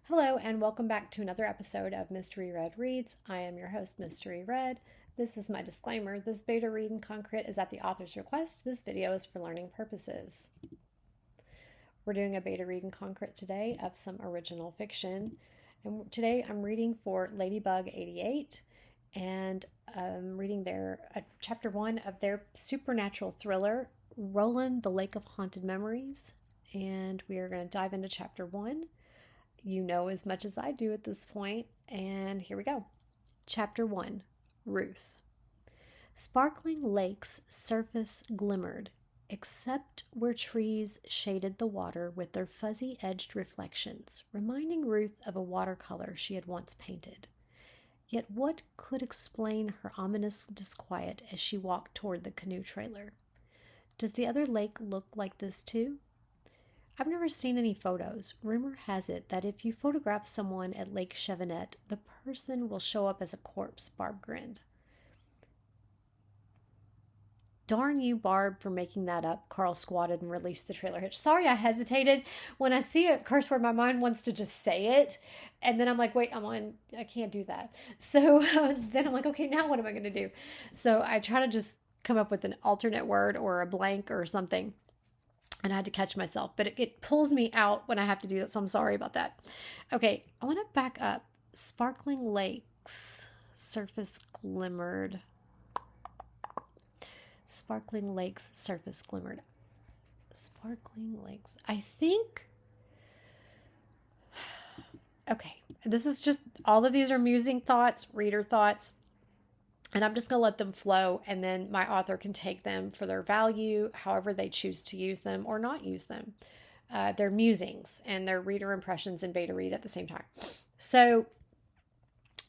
Hello, and welcome back to another episode of Mystery Red Reads. I am your host, Mystery Red. This is my disclaimer. This beta read in concrete is at the author's request. This video is for learning purposes. We're doing a beta read in concrete today of some original fiction. And today I'm reading for Ladybug88, and I'm reading their chapter 1 of their supernatural thriller, Roland, the Lake of Haunted Memories. And we are going to dive into chapter 1. You know as much as I do at this point, and here we go. Chapter 1, Ruth. Sparkling lake's surface glimmered, except where trees shaded the water with their fuzzy-edged reflections, reminding Ruth of a watercolor she had once painted. Yet what could explain her ominous disquiet as she walked toward the canoe trailer? Does the other lake look like this too? I've never seen any photos. Rumor has it that if you photograph someone at Lake Chevanet, the person will show up as a corpse, Barb grinned. Darn you, Barb, for making that up, Carl squatted and released the trailer hitch. Sorry, I hesitated. When I see a curse word, my mind wants to just say it. And then I'm like, wait, I can't do that. So then I'm like, okay, now what am I going to do? So I try to just come up with an alternate word or a blank or something. And I had to catch myself, but it pulls me out when I have to do that, so I'm sorry about that. Okay, I want to back up. Sparkling lakes, surface glimmered. Sparkling lakes, surface glimmered. Sparkling lakes. I think... Okay, this is just, all of these are musing thoughts, reader thoughts. And I'm just going to let them flow, and then my author can take them for their value, however they choose to use them or not use them. They're musings and they're reader impressions and beta read at the same time. So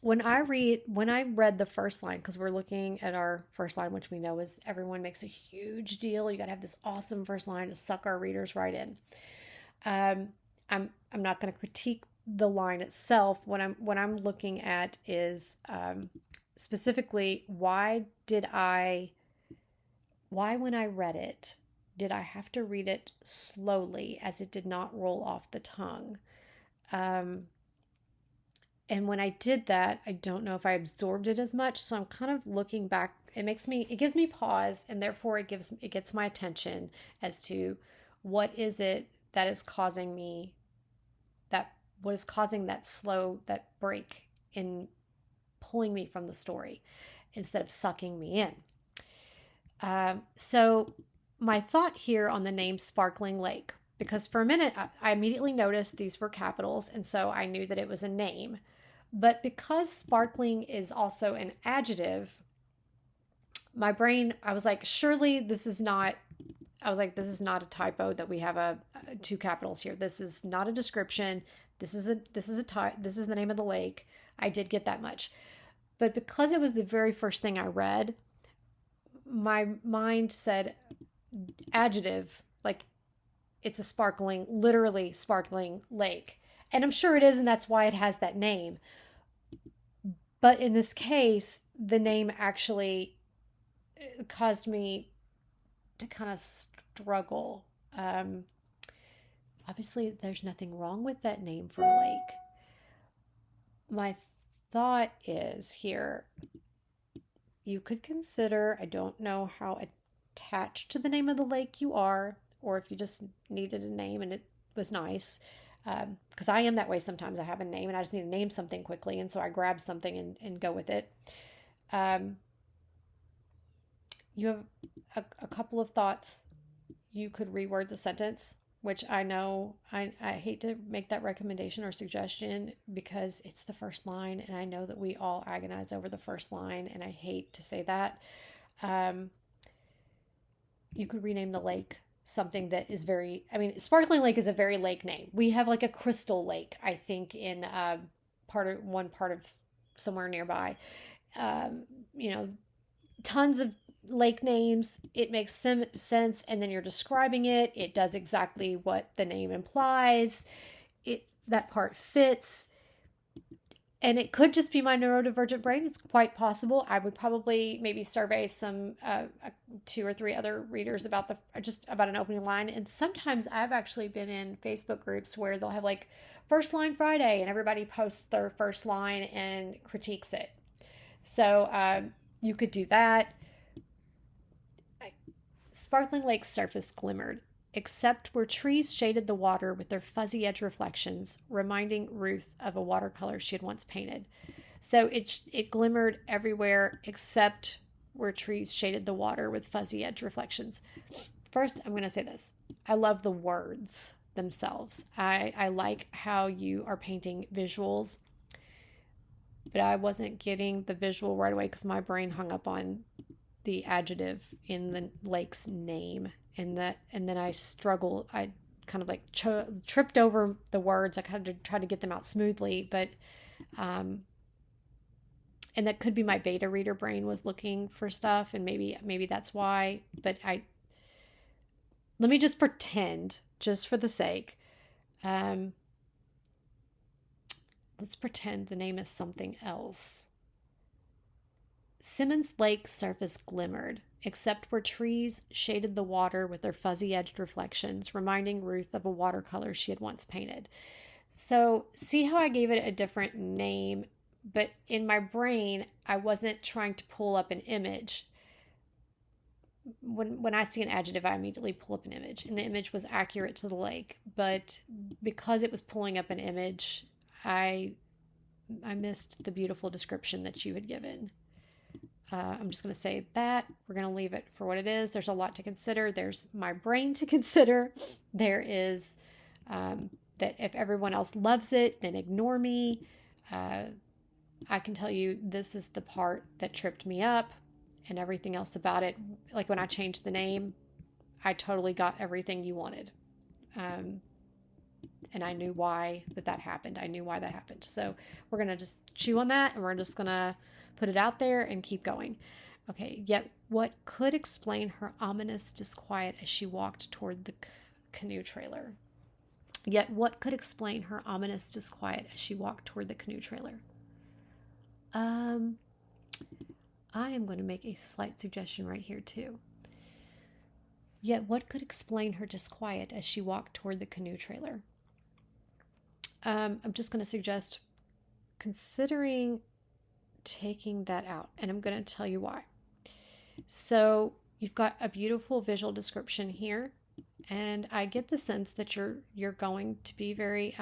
when I read the first line, because we're looking at our first line, which we know is everyone makes a huge deal. You got to have this awesome first line to suck our readers right in. I'm not going to critique the line itself. What I'm looking at is specifically, why when I read it, did I have to read it slowly as it did not roll off the tongue? And when I did that, I don't know if I absorbed it as much. So I'm kind of looking back. It gives me pause, and therefore it gets my attention as to what is it that is causing that break in pulling me from the story instead of sucking me in. So my thought here on the name Sparkling Lake, because for a minute I immediately noticed these were capitals, and so I knew that it was a name. But because sparkling is also an adjective, my brain, I was like, surely this is not a typo that we have two capitals here. This is not a description. This is the name of the lake. I did get that much. But because it was the very first thing I read, my mind said adjective, like it's literally sparkling lake. And I'm sure it is, and that's why it has that name. But in this case, the name actually caused me to kind of struggle. Obviously, there's nothing wrong with that name for a lake. My thought is here, you could consider, I don't know how attached to the name of the lake you are, or if you just needed a name and it was nice, because I am that way sometimes. I have a name and I just need to name something quickly, and so I grab something and go with it. You have a couple of thoughts. You could reword the sentence, which I know I hate to make that recommendation or suggestion because it's the first line, and I know that we all agonize over the first line, and I hate to say that. You could rename the lake something that is Sparkling Lake is a very lake name. We have like a Crystal Lake, I think, in one part of somewhere nearby. Tons of lake names. It makes sense, and then you're describing it. It does exactly what the name implies. That part fits. And it could just be my neurodivergent brain. It's quite possible. I would probably maybe survey some 2 or 3 other readers about just about an opening line. And sometimes I've actually been in Facebook groups where they'll have like First Line Friday, and everybody posts their first line and critiques it. So you could do that. Sparkling Lake's surface glimmered, except where trees shaded the water with their fuzzy edge reflections, reminding Ruth of a watercolor she had once painted. So it glimmered everywhere except where trees shaded the water with fuzzy edge reflections. First, I'm going to say this. I love the words themselves. I like how you are painting visuals, but I wasn't getting the visual right away because my brain hung up on the adjective in the lake's name, and then I kind of like tripped over the words. I kind of tried to get them out smoothly, but and that could be my beta reader brain was looking for stuff, and maybe that's why. But let me just pretend, just for the sake, let's pretend the name is something else. Simmons Lake's surface glimmered, except where trees shaded the water with their fuzzy-edged reflections, reminding Ruth of a watercolor she had once painted. So, see how I gave it a different name, but in my brain, I wasn't trying to pull up an image. When I see an adjective, I immediately pull up an image, and the image was accurate to the lake. But because it was pulling up an image, I missed the beautiful description that you had given. I'm just going to say that. We're going to leave it for what it is. There's a lot to consider. There's my brain to consider. There is that if everyone else loves it, then ignore me. I can tell you this is the part that tripped me up, and everything else about it. Like when I changed the name, I totally got everything you wanted. And I knew why that happened. I knew why that happened. So we're going to just chew on that, and we're just going to put it out there and keep going. Okay, yet what could explain her ominous disquiet as she walked toward the canoe trailer? Yet what could explain her ominous disquiet as she walked toward the canoe trailer? I am going to make a slight suggestion right here too. Yet what could explain her disquiet as she walked toward the canoe trailer? I'm just going to suggest considering taking that out, and I'm going to tell you why. So you've got a beautiful visual description here, and I get the sense that you're going to be very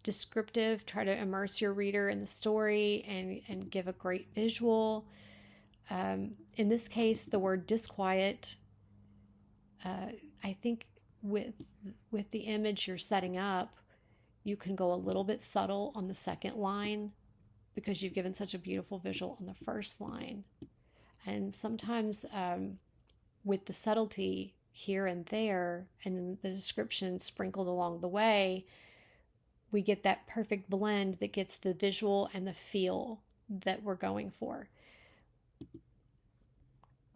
descriptive, try to immerse your reader in the story and give a great visual. In this case, the word disquiet, I think with the image you're setting up, you can go a little bit subtle on the second line because you've given such a beautiful visual on the first line. And sometimes with the subtlety here and there, and then the description sprinkled along the way, we get that perfect blend that gets the visual and the feel that we're going for.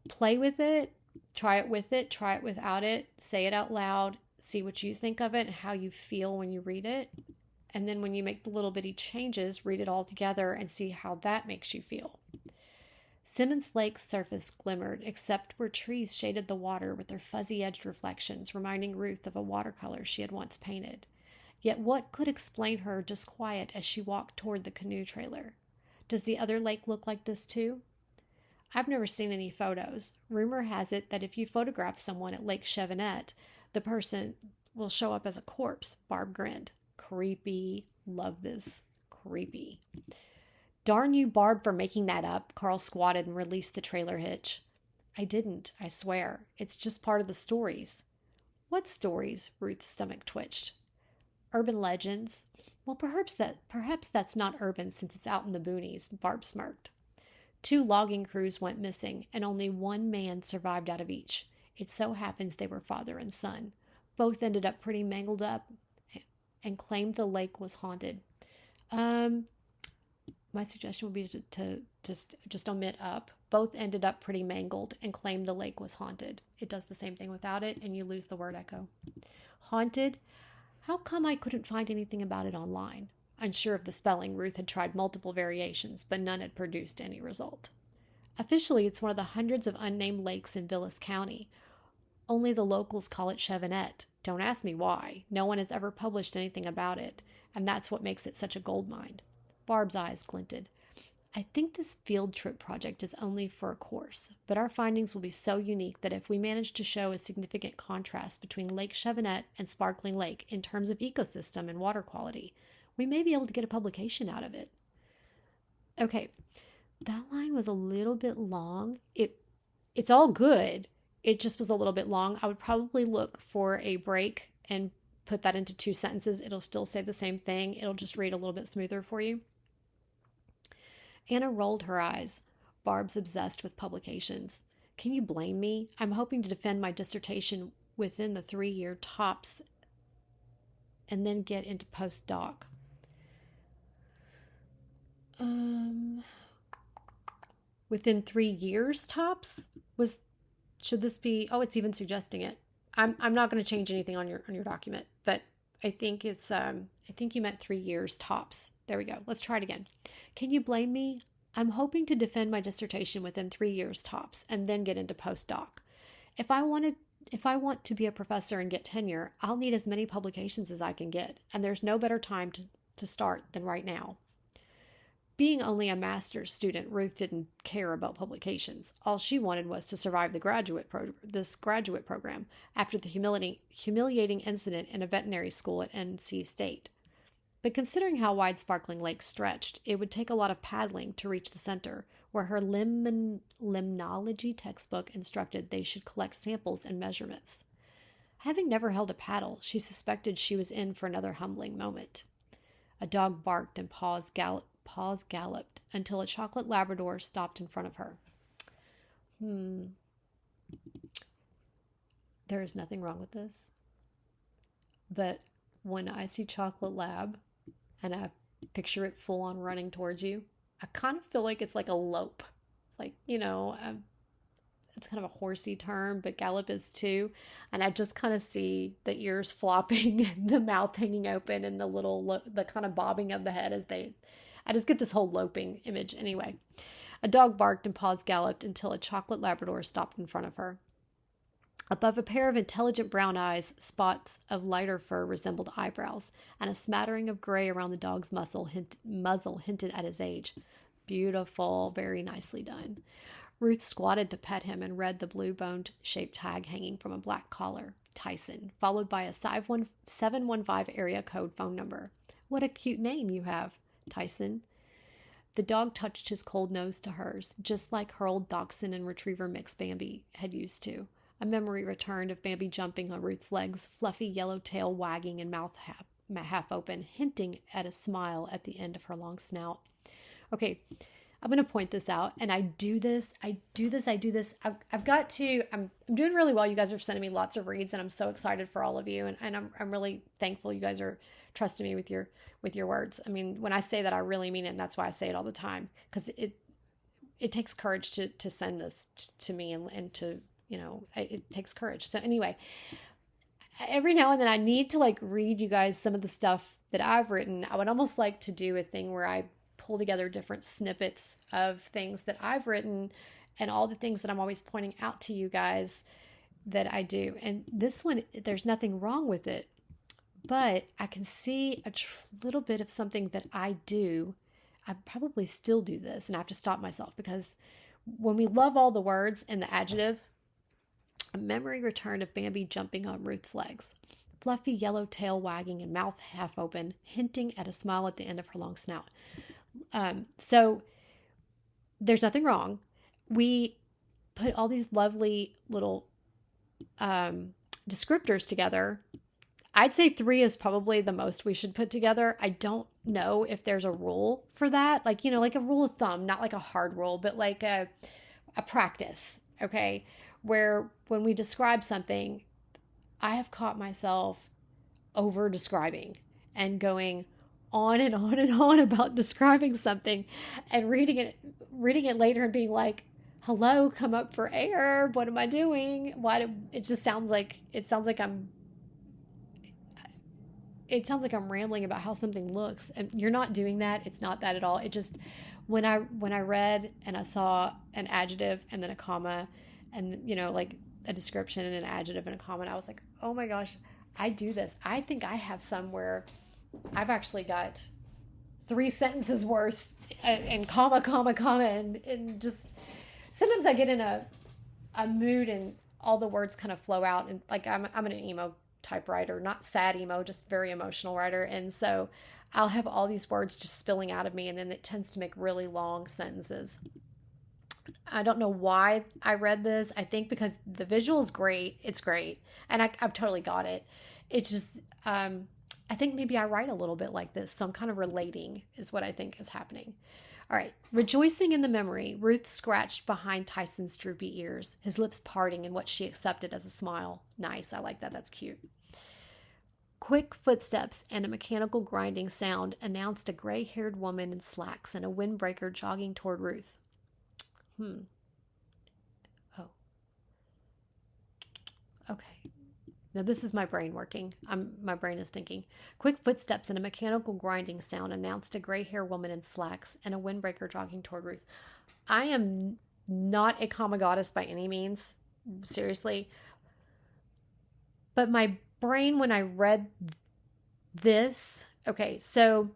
Play with it, try it without it, say it out loud, see what you think of it and how you feel when you read it. And then when you make the little bitty changes, read it all together and see how that makes you feel. Simmons Lake's surface glimmered, except where trees shaded the water with their fuzzy-edged reflections, reminding Ruth of a watercolor she had once painted. Yet what could explain her disquiet as she walked toward the canoe trailer? Does the other lake look like this too? I've never seen any photos. Rumor has it that if you photograph someone at Lake Chevenette, the person will show up as a corpse. Barb grinned. Creepy. Love this. Creepy. Darn you, Barb, for making that up. Carl squatted and released the trailer hitch. I didn't, I swear. It's just part of the stories. What stories? Ruth's stomach twitched. Urban legends. Well, perhaps that's not urban since it's out in the boonies, Barb smirked. 2 logging crews went missing, and only 1 man survived out of each. It so happens they were father and son. Both ended up pretty mangled up and claimed the lake was haunted. My suggestion would be to just omit up. Both ended up pretty mangled and claimed the lake was haunted. It does the same thing without it, and you lose the word echo. Haunted? How come I couldn't find anything about it online? Unsure of the spelling, Ruth had tried multiple variations, but none had produced any result. Officially, it's one of the hundreds of unnamed lakes in Vilas County. Only the locals call it Chevenette. Don't ask me why. No one has ever published anything about it, and that's what makes it such a gold mine. Barb's eyes glinted. I think this field trip project is only for a course, but our findings will be so unique that if we manage to show a significant contrast between Lake Chevenette and Sparkling Lake in terms of ecosystem and water quality, we may be able to get a publication out of it. Okay, that line was a little bit long. It's all good. It just was a little bit long. I would probably look for a break and put that into 2 sentences. It'll still say the same thing. It'll just read a little bit smoother for you. Anna rolled her eyes. Barb's obsessed with publications. Can you blame me? I'm hoping to defend my dissertation within the 3-year tops and then get into postdoc. Within 3 years tops? Should this be? Oh, it's even suggesting it. I'm not going to change anything on your document, but I think it's I think you meant 3 years tops. There we go. Let's try it again. Can you blame me? I'm hoping to defend my dissertation within 3 years tops and then get into postdoc. If I want to be a professor and get tenure, I'll need as many publications as I can get, and there's no better time to start than right now. Being only a master's student, Ruth didn't care about publications. All she wanted was to survive the graduate program after the humiliating incident in a veterinary school at NC State. But considering how wide Sparkling Lake stretched, it would take a lot of paddling to reach the center, where her limnology textbook instructed they should collect samples and measurements. Having never held a paddle, she suspected she was in for another humbling moment. A dog barked and paws galloped until a chocolate Labrador stopped in front of her. There is nothing wrong with this. But when I see Chocolate Lab and I picture it full on running towards you, I kind of feel like it's like a lope. Like, it's kind of a horsey term, but gallop is too. And I just kind of see the ears flopping and the mouth hanging open and the kind of bobbing of the head I just get this whole loping image anyway. A dog barked and paws galloped until a chocolate Labrador stopped in front of her. Above a pair of intelligent brown eyes, spots of lighter fur resembled eyebrows, and a smattering of gray around the dog's muzzle hinted at his age. Beautiful, very nicely done. Ruth squatted to pet him and read the blue bone-shaped tag hanging from a black collar, Tyson, followed by a 715 area code phone number. What a cute name you have, Tyson. The dog touched his cold nose to hers, just like her old dachshund and retriever mix Bambi had used to. A memory returned of Bambi jumping on Ruth's legs, fluffy yellow tail wagging and mouth half open, hinting at a smile at the end of her long snout. Okay, I'm going to point this out, and I do this. I've got to, I'm doing really well. You guys are sending me lots of reads, and I'm so excited for all of you, and I'm really thankful you guys are trusting me with your words. I mean, when I say that, I really mean it, and that's why I say it all the time, because it takes courage to send this to me and to, it takes courage. So anyway, every now and then I need to read you guys some of the stuff that I've written. I would almost like to do a thing where I pull together different snippets of things that I've written and all the things that I'm always pointing out to you guys that I do. And this one, there's nothing wrong with it, but I can see a little bit of something that I do. I probably still do this, and I have to stop myself, because when we love all the words and the adjectives, a memory returned of Bambi jumping on Ruth's legs, fluffy yellow tail wagging and mouth half open, hinting at a smile at the end of her long snout. So there's nothing wrong. We put all these lovely little descriptors together. I'd say 3 is probably the most we should put together. I don't know if there's a rule for that. Like a rule of thumb, not like a hard rule, but like a practice. Okay. Where when we describe something, I have caught myself over describing and going on and on and on about describing something, and reading it later and being like, hello, come up for air. What am I doing? It sounds like it sounds like I'm rambling about how something looks, and you're not doing that. It's not that at all. It just, when I read and I saw an adjective and then a comma, and like a description and an adjective and a comma, and I was like, oh my gosh, I do this. I think I have somewhere. I've actually got 3 sentences worth and comma, comma, comma, and just sometimes I get in a mood and all the words kind of flow out, and like I'm an emo type writer, not sad emo, just very emotional writer, and so I'll have all these words just spilling out of me, and then it tends to make really long sentences. I don't know why I read this. I think because the visual is great. It's great. And I've totally got it. It's just, I think maybe I write a little bit like this. So I'm kind of relating is what I think is happening. All right. Rejoicing in the memory, Ruth scratched behind Tyson's droopy ears, his lips parting in what she accepted as a smile. Nice. I like that. That's cute. Quick footsteps and a mechanical grinding sound announced a gray-haired woman in slacks and a windbreaker jogging toward Ruth. Oh. Okay. Now this is my brain working. My brain is thinking. Quick footsteps and a mechanical grinding sound announced a gray-haired woman in slacks and a windbreaker jogging toward Ruth. I am not a comma goddess by any means. Seriously. But my brain, when I read this, okay, so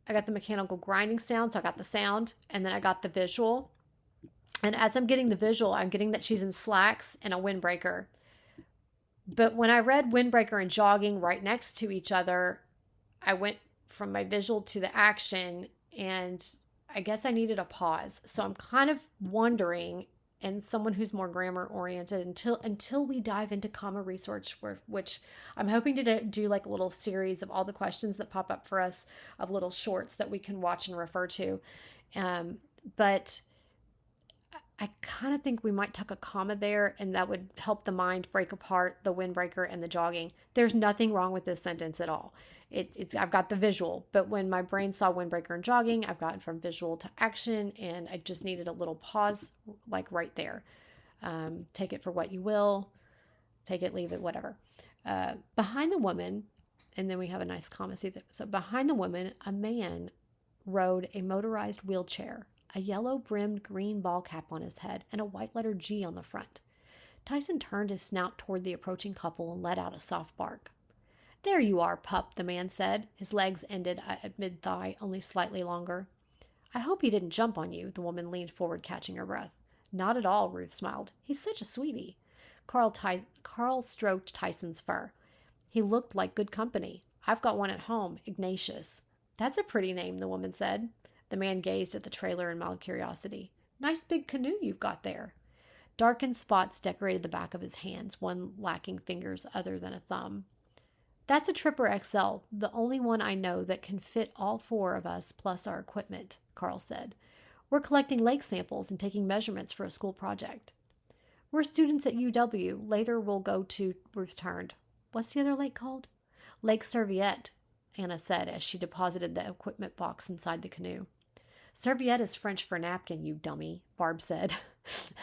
I got the mechanical grinding sound, so I got the sound, and then I got the visual. And as I'm getting the visual, I'm getting that she's in slacks and a windbreaker. But when I read windbreaker and jogging right next to each other, I went from my visual to the action, and I guess I needed a pause. So I'm kind of wondering, and someone who's more grammar oriented, until we dive into comma research, which I'm hoping to do like a little series of all the questions that pop up for us, of little shorts that we can watch and refer to. But I kind of think we might tuck a comma there, and that would help the mind break apart the windbreaker and the jogging. There's nothing wrong with this sentence at all. I've got the visual, but when my brain saw windbreaker and jogging, I've gotten from visual to action, and I just needed a little pause, like right there. Take it for what you will. Take it, leave it, whatever. Behind the woman, and then we have a nice comma. See that? So behind the woman, a man rode a motorized wheelchair, a yellow-brimmed green ball cap on his head, and a white-lettered G on the front. Tyson turned his snout toward the approaching couple and let out a soft bark. "There you are, pup," the man said. His legs ended at mid-thigh, only slightly longer. "I hope he didn't jump on you," the woman leaned forward, catching her breath. "Not at all," Ruth smiled. "He's such a sweetie." Carl stroked Tyson's fur. "He looked like good company. I've got one at home, Ignatius." "That's a pretty name," the woman said. The man gazed at the trailer in mild curiosity. "Nice big canoe you've got there." Darkened spots decorated the back of his hands, one lacking fingers other than a thumb. "That's a Tripper XL, the only one I know that can fit all 4 of us plus our equipment," Carl said. "We're collecting lake samples and taking measurements for a school project." "We're students at UW. Later we'll go to," Ruth turned. "What's the other lake called?" "Lake Serviette," Anna said as she deposited the equipment box inside the canoe. "Serviette is French for napkin, you dummy," Barb said.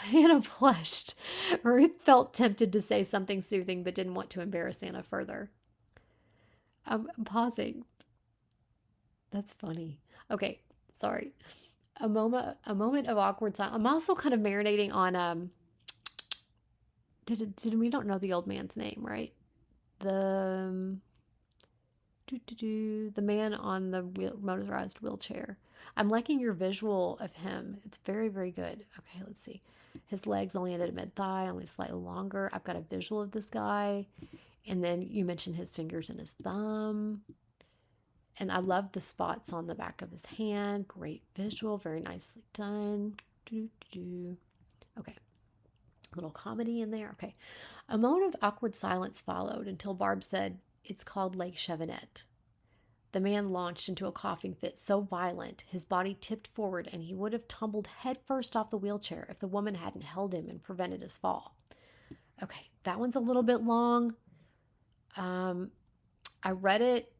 Anna blushed. Ruth felt tempted to say something soothing, but didn't want to embarrass Anna further. I'm pausing. That's funny. Okay, sorry. A moment of awkward silence. I'm also kind of marinating on we don't know the old man's name, right? The man on the motorized wheelchair. I'm liking your visual of him. It's very, very good. Okay, let's see. His legs only ended at mid-thigh, only slightly longer. I've got a visual of this guy. And then you mentioned his fingers and his thumb. And I love the spots on the back of his hand. Great visual. Very nicely done. Okay. A little comedy in there. Okay. A moment of awkward silence followed until Barb said, "It's called Lake Chevenette." The man launched into a coughing fit so violent his body tipped forward and he would have tumbled headfirst off the wheelchair if the woman hadn't held him and prevented his fall. Okay, that one's a little bit long. I read it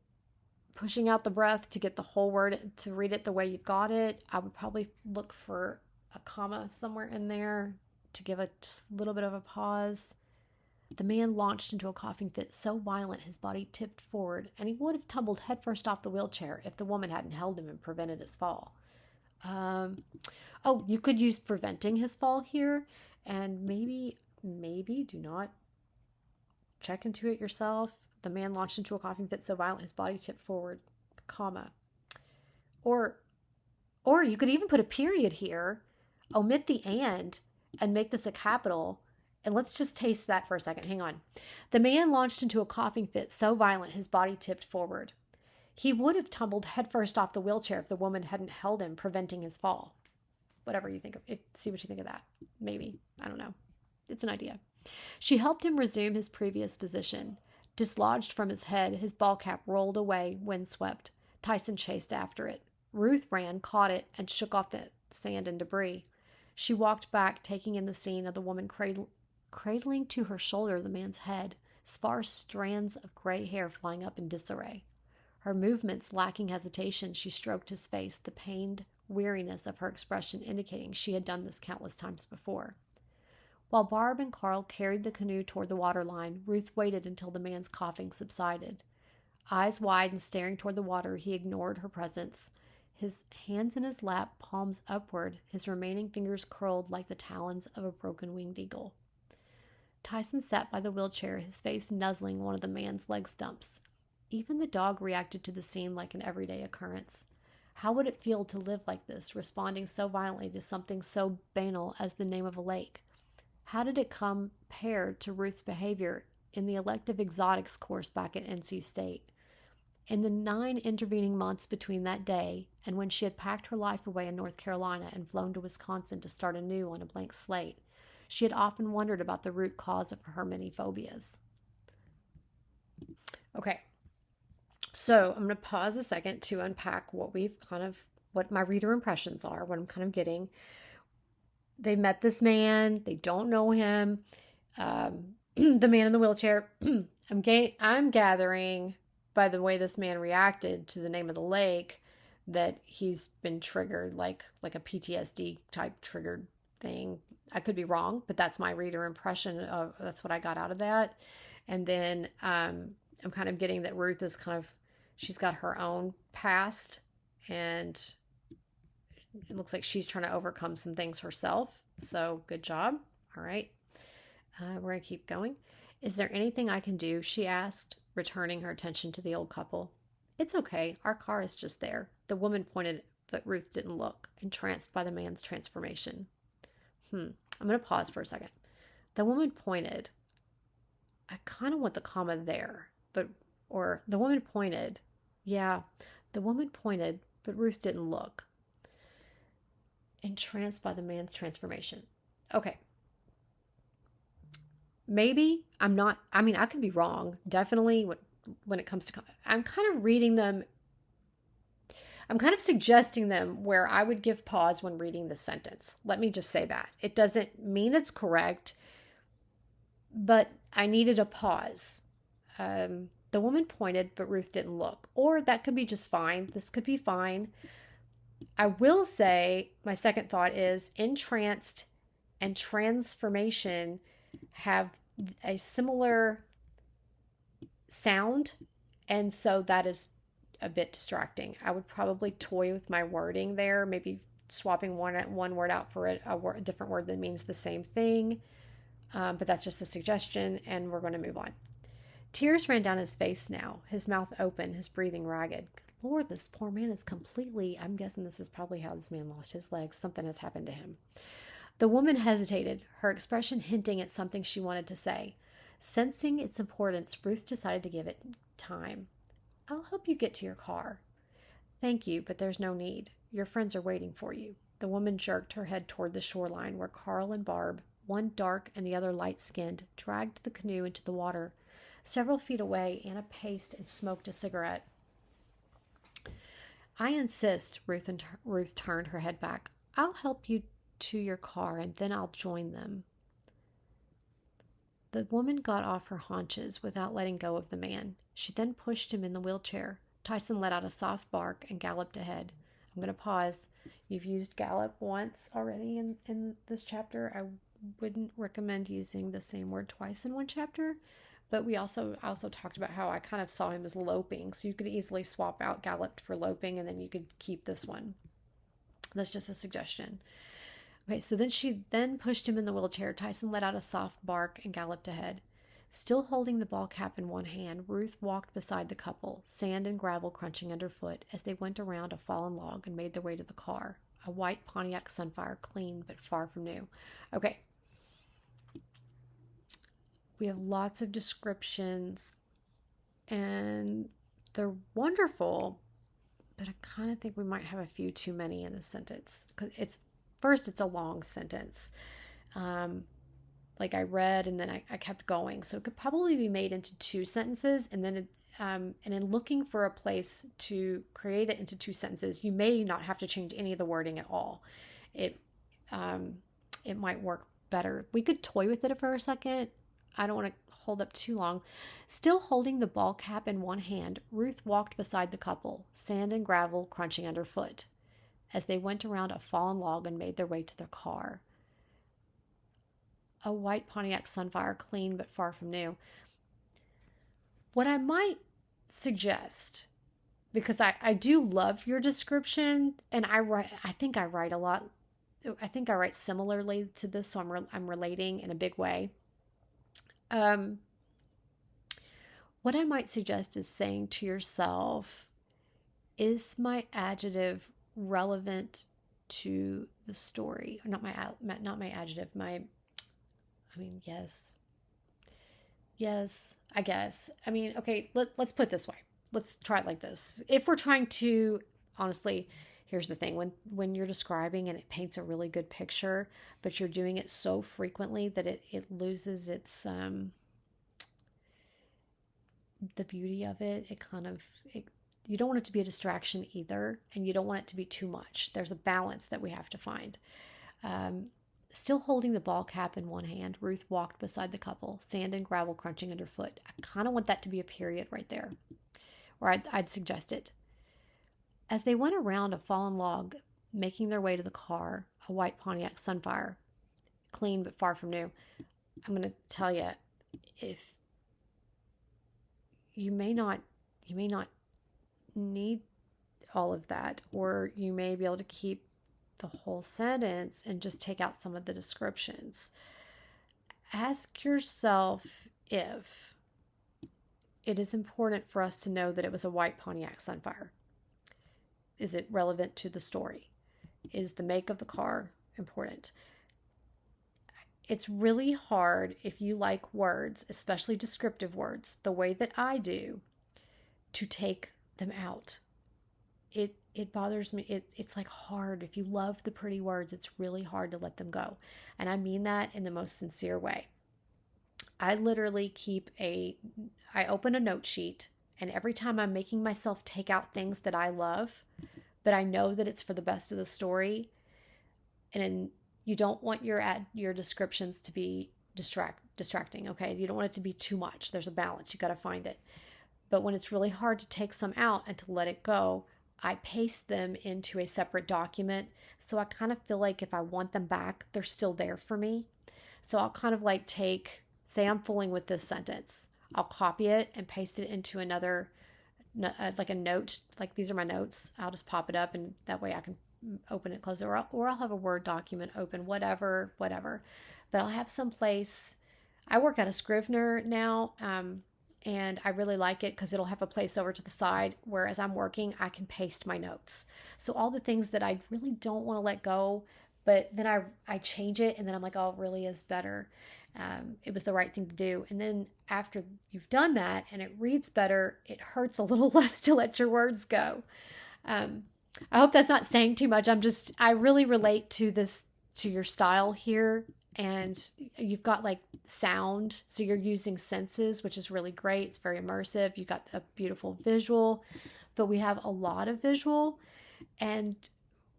pushing out the breath to get the whole word, to read it the way you've got it. I would probably look for a comma somewhere in there to give a little bit of a pause. The man launched into a coughing fit so violent his body tipped forward, and he would have tumbled headfirst off the wheelchair if the woman hadn't held him and prevented his fall. Oh, you could use preventing his fall here, and maybe do not check into it yourself. The man launched into a coughing fit so violent his body tipped forward, comma. Or you could even put a period here, omit the and make this a capital. And let's just taste that for a second. Hang on. The man launched into a coughing fit so violent his body tipped forward. He would have tumbled headfirst off the wheelchair if the woman hadn't held him, preventing his fall. Whatever you think of it, see what you think of that. Maybe. I don't know. It's an idea. She helped him resume his previous position. Dislodged from his head, his ball cap rolled away, windswept. Tyson chased after it. Ruth ran, caught it, and shook off the sand and debris. She walked back, taking in the scene of the woman cradling to her shoulder the man's head, sparse strands of gray hair flying up in disarray. Her movements lacking hesitation, she stroked his face, the pained weariness of her expression indicating she had done this countless times before. While Barb and Carl carried the canoe toward the waterline, Ruth waited until the man's coughing subsided. Eyes wide and staring toward the water, he ignored her presence. His hands in his lap, palms upward, his remaining fingers curled like the talons of a broken-winged eagle. Tyson sat by the wheelchair, his face nuzzling one of the man's leg stumps. Even the dog reacted to the scene like an everyday occurrence. How would it feel to live like this, responding so violently to something so banal as the name of a lake? How did it compare to Ruth's behavior in the elective exotics course back at NC State? In the 9 intervening months between that day and when she had packed her life away in North Carolina and flown to Wisconsin to start anew on a blank slate, she had often wondered about the root cause of her many phobias. Okay, so I'm going to pause a second to unpack what my reader impressions are, what I'm kind of getting. They met this man. They don't know him. The man in the wheelchair. I'm gathering by the way this man reacted to the name of the lake that he's been triggered, like a PTSD type triggered thing. I could be wrong, but that's my reader impression of that's what I got out of that. And then I'm kind of getting that Ruth is she's got her own past, and it looks like she's trying to overcome some things herself. So good job. All right. We're going to keep going. Is there anything I can do? She asked, returning her attention to the old couple. It's okay. Our car is just there. The woman pointed, but Ruth didn't look, entranced by the man's transformation. I'm going to pause for a second. The woman pointed. I kind of want the comma there, or the woman pointed. Yeah, the woman pointed, but Ruth didn't look. Entranced by the man's transformation. Okay. Maybe I'm not, I could be wrong. Definitely when it comes to, I'm kind of reading them. I'm kind of suggesting them where I would give pause when reading the sentence. Let me just say that. It doesn't mean it's correct, but I needed a pause. The woman pointed, but Ruth didn't look. Or that could be just fine. This could be fine. I will say my second thought is entranced and transformation have a similar sound, and so that is a bit distracting. I would probably toy with my wording there, maybe swapping one word out for a different word that means the same thing, but that's just a suggestion, and we're going to move on. Tears ran down his face now, his mouth open, his breathing ragged. Lord, this poor man is completely, I'm guessing this is probably how this man lost his legs. Something has happened to him. The woman hesitated, her expression hinting at something she wanted to say. Sensing its importance, Ruth decided to give it time. I'll help you get to your car. Thank you, but there's no need. Your friends are waiting for you. The woman jerked her head toward the shoreline where Carl and Barb, one dark and the other light-skinned, dragged the canoe into the water. Several feet away, Anna paced and smoked a cigarette. I insist, Ruth turned her head back. I'll help you to your car, and then I'll join them. The woman got off her haunches without letting go of the man. She then pushed him in the wheelchair. Tyson let out a soft bark and galloped ahead. I'm going to pause. You've used gallop once already in this chapter. I wouldn't recommend using the same word twice in one chapter. But we also talked about how I kind of saw him as loping. So you could easily swap out galloped for loping, and then you could keep this one. That's just a suggestion. Okay, so then she then pushed him in the wheelchair. Tyson let out a soft bark and galloped ahead. Still holding the ball cap in one hand, Ruth walked beside the couple, sand and gravel crunching underfoot, as they went around a fallen log and made their way to the car. A white Pontiac Sunfire, clean but far from new. Okay. We have lots of descriptions, and they're wonderful, but I kind of think we might have a few too many in this sentence. Because it's a long sentence. Like I read and then I kept going. So it could probably be made into two sentences, and then and in looking for a place to create it into two sentences, you may not have to change any of the wording at all. It might work better. We could toy with it for a second. I don't want to hold up too long. Still holding the ball cap in one hand, Ruth walked beside the couple, sand and gravel crunching underfoot, as they went around a fallen log and made their way to their car. A white Pontiac Sunfire, clean but far from new. What I might suggest, because I do love your description, and I think I write a lot. I think I write similarly to this, so I'm relating in a big way. What I might suggest is saying to yourself, is my adjective relevant to the story? Not my adjective, yes, I guess. I mean, okay, let's put it this way. Let's try it like this. If we're trying to, honestly, here's the thing. When you're describing and it paints a really good picture, but you're doing it so frequently that it loses its, the beauty of it. You don't want it to be a distraction either, and you don't want it to be too much. There's a balance that we have to find. Still holding the ball cap in one hand, Ruth walked beside the couple, sand and gravel crunching underfoot. I kind of want that to be a period right there, or I'd suggest it. As they went around a fallen log, making their way to the car, a white Pontiac Sunfire, clean but far from new. I'm going to tell you, if you may not need all of that, or you may be able to keep the whole sentence and just take out some of the descriptions. Ask yourself if it is important for us to know that it was a white Pontiac Sunfire. Is it relevant to the story? Is the make of the car important? It's really hard if you like words, especially descriptive words, the way that I do, to take them out. It bothers me. It's like hard. If you love the pretty words, it's really hard to let them go. And I mean that in the most sincere way. I literally I open a note sheet, and every time I'm making myself take out things that I love, but I know that it's for the best of the story, and you don't want your descriptions to be distracting, okay? You don't want it to be too much. There's a balance. You got to find it. But when it's really hard to take some out and to let it go, I paste them into a separate document. So I kind of feel like if I want them back, they're still there for me. So I'll kind of like say I'm fooling with this sentence. I'll copy it and paste it into another, like a note, like these are my notes. I'll just pop it up, and that way I can open it, close it, or I'll have a Word document open, whatever. But I'll have some place. I work at a Scrivener now, and I really like it because it'll have a place over to the side where as I'm working, I can paste my notes. So all the things that I really don't want to let go, but then I change it, and then I'm like, oh, it really is better. It was the right thing to do. And then after you've done that and it reads better, it hurts a little less to let your words go. I hope that's not saying too much. I really relate to your style here. And you've got like sound, so you're using senses, which is really great. It's very immersive. You've got a beautiful visual, but we have a lot of visual, and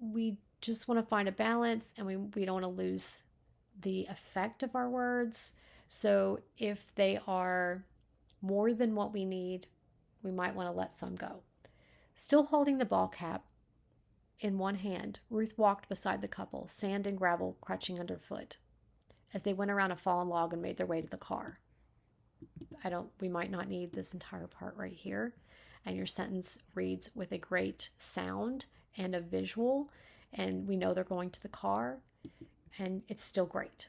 we just want to find a balance, and we don't want to lose the effect of our words. So if they are more than what we need, we might want to let some go. Still holding the ball cap in one hand, Ruth walked beside the couple, sand and gravel crunching underfoot, as they went around a fallen log and made their way to the car. We might not need this entire part right here. And your sentence reads with a great sound and a visual, and we know they're going to the car, and it's still great.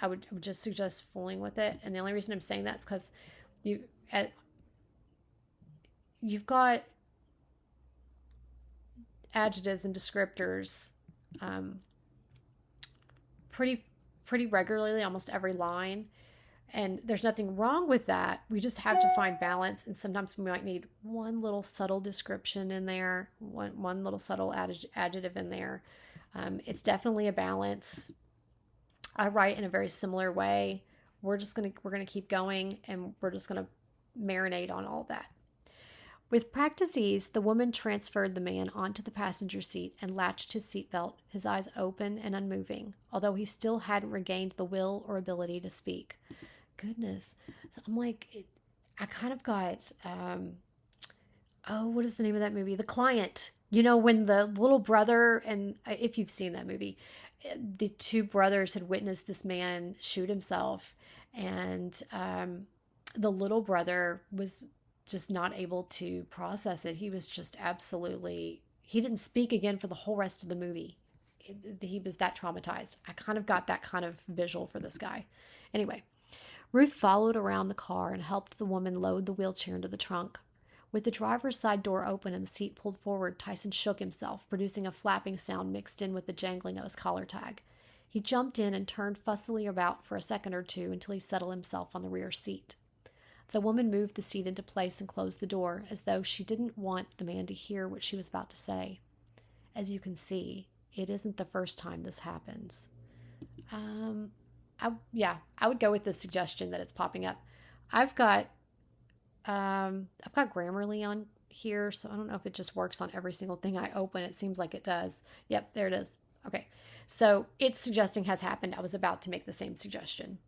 I would just suggest fooling with it. And the only reason I'm saying that is because you've got adjectives and descriptors pretty regularly, almost every line. And there's nothing wrong with that. We just have to find balance. And sometimes we might need one little subtle description in there, one little subtle adjective in there. It's definitely a balance. I write in a very similar way. We're gonna keep going, and we're just gonna marinate on all that. With practice ease, the woman transferred the man onto the passenger seat and latched his seatbelt, his eyes open and unmoving, although he still hadn't regained the will or ability to speak. Goodness. So I'm like, I kind of got, what is the name of that movie? The Client. You know, when the little brother, and if you've seen that movie, the two brothers had witnessed this man shoot himself, and the little brother was just not able to process it. He was just he didn't speak again for the whole rest of the movie. He was that traumatized. I kind of got that kind of visual for this guy. Anyway, Ruth followed around the car and helped the woman load the wheelchair into the trunk. With the driver's side door open and the seat pulled forward, Tyson shook himself, producing a flapping sound mixed in with the jangling of his collar tag. He jumped in and turned fussily about for a second or two until he settled himself on the rear seat. The woman moved the seat into place and closed the door, as though she didn't want the man to hear what she was about to say. As you can see, it isn't the first time this happens. I would go with the suggestion that it's popping up. I've got Grammarly on here, so I don't know if it just works on every single thing I open. It seems like it does. Yep, there it is. Okay, so it's suggesting has happened. I was about to make the same suggestion.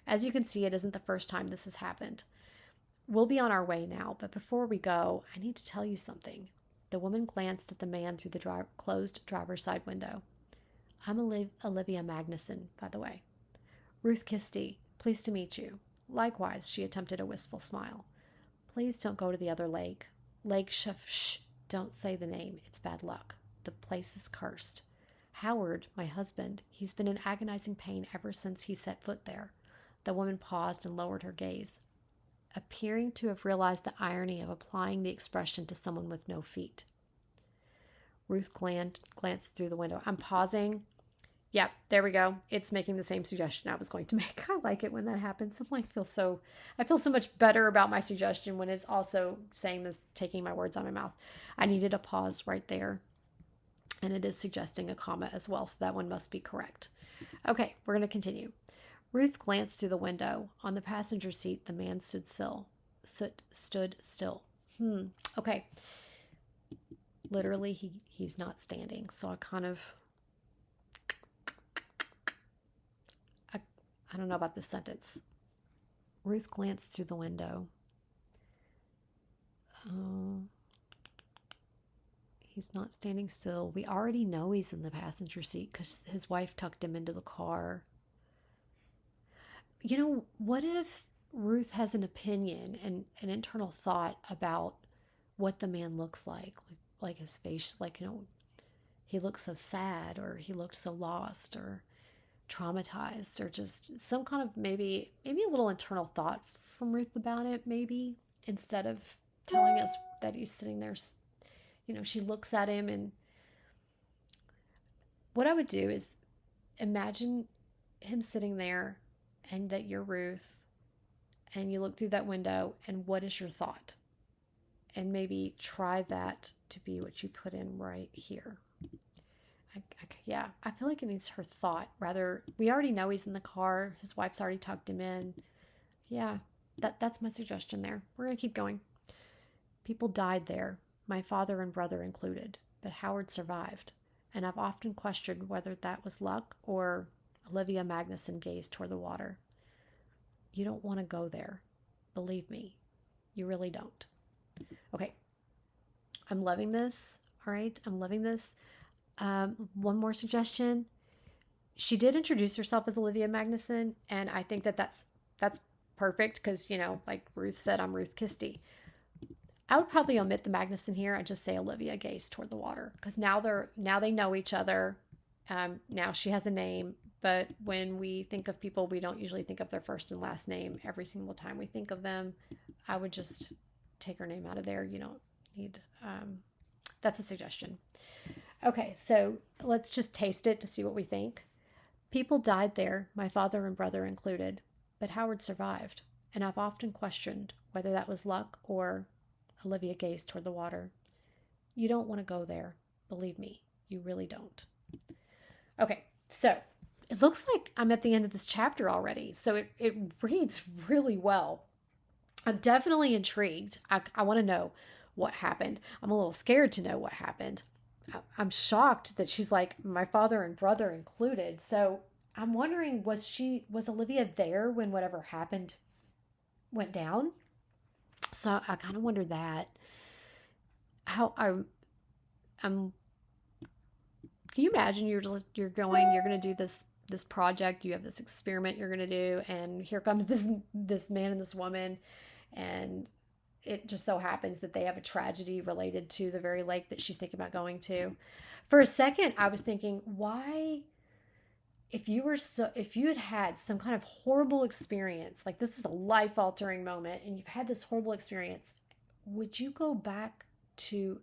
As you can see, it isn't the first time this has happened. We'll be on our way now, but before we go, I need to tell you something. The woman glanced at the man through the closed driver's side window. I'm Olivia Magnuson, by the way. Ruth Kisty, pleased to meet you. Likewise, she attempted a wistful smile. Please don't go to the other lake. Lake Shh, don't say the name. It's bad luck. The place is cursed. Howard, my husband, he's been in agonizing pain ever since he set foot there. The woman paused and lowered her gaze, appearing to have realized the irony of applying the expression to someone with no feet. Ruth glanced through the window. I'm pausing. Yep, there we go. It's making the same suggestion I was going to make. I like it when that happens. I feel so much better about my suggestion when it's also saying this, taking my words out of my mouth. I needed a pause right there. And it is suggesting a comma as well, so that one must be correct. Okay, we're going to continue. Ruth glanced through the window. On the passenger seat, the man stood still. Okay. Literally, he's not standing. So I don't know about this sentence. Ruth glanced through the window. He's not standing still. We already know he's in the passenger seat because his wife tucked him into the car. You know, what if Ruth has an opinion and an internal thought about what the man looks like his face, he looks so sad, or he looked so lost, or traumatized, or just some kind of maybe a little internal thought from Ruth about it, maybe, instead of telling us that he's sitting there. She looks at him, and what I would do is imagine him sitting there and that you're Ruth and you look through that window, and what is your thought? And maybe try that to be what you put in right here. I feel like it needs her thought. Rather, we already know he's in the car. His wife's already tucked him in. Yeah, that's my suggestion there. We're going to keep going. People died there, my father and brother included, but Howard survived. And I've often questioned whether that was luck or Olivia Magnuson gazed toward the water. You don't want to go there. Believe me, you really don't. Okay, I'm loving this. All right, I'm loving this. One more suggestion. she did introduce herself as Olivia Magnuson, and I think that that's perfect because, like Ruth said, I'm Ruth Kisty. I would probably omit the Magnuson here and just say Olivia gazed toward the water because now they know each other. Now she has a name, but when we think of people, we don't usually think of their first and last name every single time we think of them. I would just take her name out of there. You don't need. That's a suggestion. Okay, so let's just taste it to see what we think. People died there, my father and brother included, but Howard survived, and I've often questioned whether that was luck or Olivia gazed toward the water. You don't want to go there. Believe me, you really don't. Okay, so it looks like I'm at the end of this chapter already. So it reads really well. I'm definitely intrigued. I want to know what happened. I'm a little scared to know what happened. I'm shocked that she's like, my father and brother included. So I'm wondering, was Olivia there when whatever happened went down? So I kind of wonder that. How I'm Can you imagine you're going, you're going to do this project, you have this experiment you're going to do, and here comes this man and this woman, and it just so happens that they have a tragedy related to the very lake that she's thinking about going to. For a second, I was thinking, why, if you had had some kind of horrible experience, like this is a life altering moment, and you've had this horrible experience, would you go back to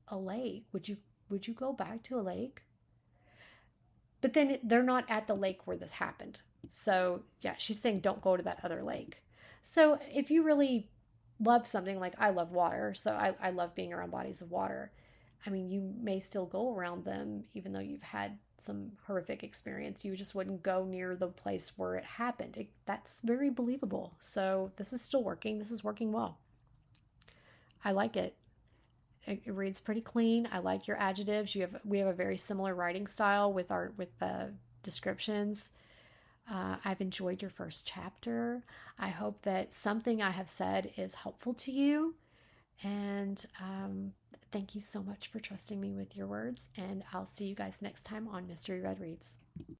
a lake? Would you go back to a lake? But then they're not at the lake where this happened. So, yeah, she's saying don't go to that other lake. So, if you really love something, like I love water, so I love being around bodies of water. I mean, you may still go around them even though you've had some horrific experience. You just wouldn't go near the place where it happened. That's very believable. So, this is still working. This is working well. I like it. It reads pretty clean. I like your adjectives. We have a very similar writing style with the descriptions. I've enjoyed your first chapter. I hope that something I have said is helpful to you. And thank you so much for trusting me with your words. And I'll see you guys next time on Mystery Red Reads.